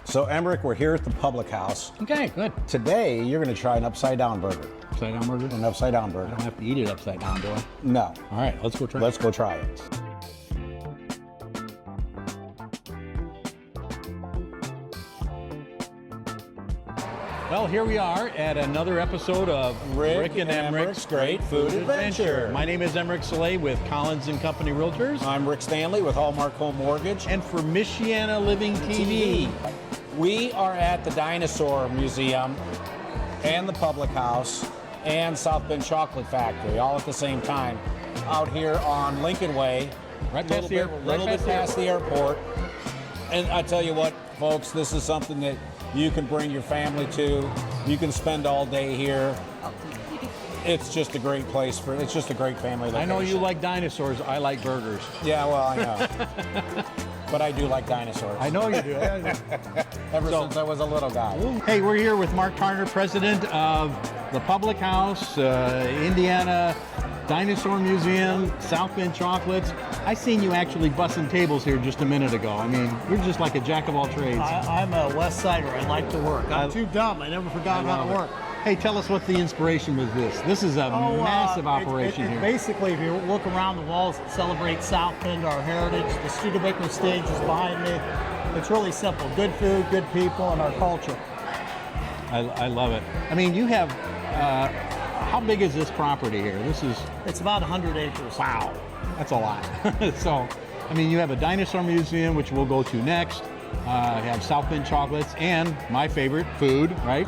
So, Emeric, we're here at the Public House. Okay, good. Today, you're going to try an upside-down burger. Upside-down burger? An upside-down I burger. don't have to eat it upside down, do I? No. All right, let's go try it. Let's go try it. Well, here we are at another episode of Rick and Emeric's Great Food Adventure. My name is Emeric Soleil with Collins & Company Realtors. I'm Rick Stanley with Hallmark Home Mortgage. And for Michiana Living TV. We are at the Dinosaur Museum and the Public House and South Bend Chocolate Factory all at the same time out here on Lincoln Way, Right a past little bit past the airport. And I tell you what, folks, this is something that you can bring your family to. You can spend all day here. It's just a great place it's just a great family location. I know you like dinosaurs. I like burgers. Yeah, well, I know. But I do like dinosaurs. I know you do. Ever since I was a little guy. Hey, we're here with Mark Turner, president of the Public House, Indiana Dinosaur Museum, South Bend Chocolates. I seen you actually bussing tables here just a minute ago. I mean, you're just like a jack of all trades. I'm a West Sider. I like to work. I'm too dumb. I never forgot how to work. Hey, tell us what the inspiration was this. This is a massive operation here. Basically, if you look around the walls that celebrate South Bend, our heritage, the Studebaker stage is behind me. It's really simple. Good food, good people, and our culture. I love it. I mean, you have, how big is this property here? It's about 100 acres. Wow, that's a lot. So, I mean, you have a dinosaur museum, which we'll go to next. You have South Bend Chocolates and my favorite, food, right?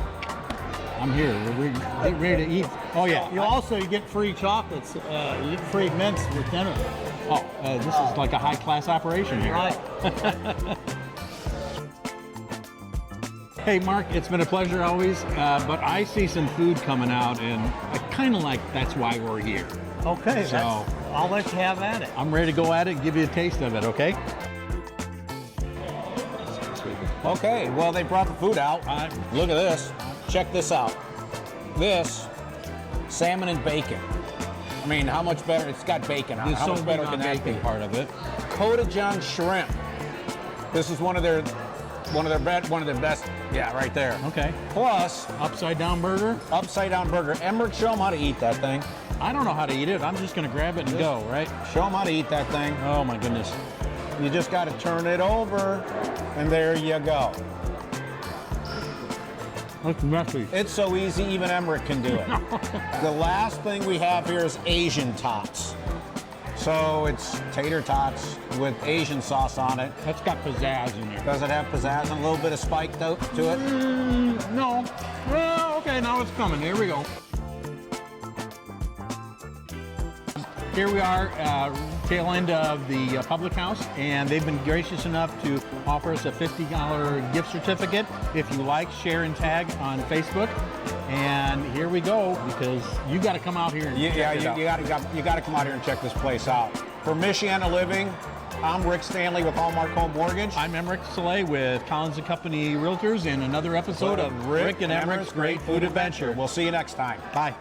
I'm here. We're ready to eat. Oh, yeah. You get free chocolates. You get free mints with dinner. Oh, this is like a high-class operation here. Right. Hey, Mark, it's been a pleasure always, but I see some food coming out, and I kind of like that's why we're here. Okay, so I'll let you have at it. I'm ready to go at it and give you a taste of it, okay? Okay, well, they brought the food out. Look at this. Check this out. This, salmon and bacon. I mean, how much better? It's got bacon on it. How much better can that be? Part of it. Cotijan shrimp. This is one of their best. Yeah, right there. Okay. Plus, upside down burger. Upside down burger. Emeric, show them how to eat that thing. I don't know how to eat it. I'm just gonna grab it and go, right? Show them how to eat that thing. Oh my goodness. You just got to turn it over, and there you go. That's messy. It's so easy, even Emeric can do it. The last thing we have here is Asian tots. So it's tater tots with Asian sauce on it. That's got pizzazz in there. Does it have pizzazz and a little bit of spike to it? No. Well, okay, now it's coming. Here we go. Here we are, tail end of the Public House, and they've been gracious enough to offer us a $50 gift certificate if you like, share, and tag on Facebook. And here we go, because you got to come out here and check it out. You got to come out here and check this place out. For Michiana Living, I'm Rick Stanley with Hallmark Home Mortgage. I'm Emeric Soleil with Collins & Company Realtors in another episode of Rick and Emeric's Great Food Adventure. We'll see you next time. Bye.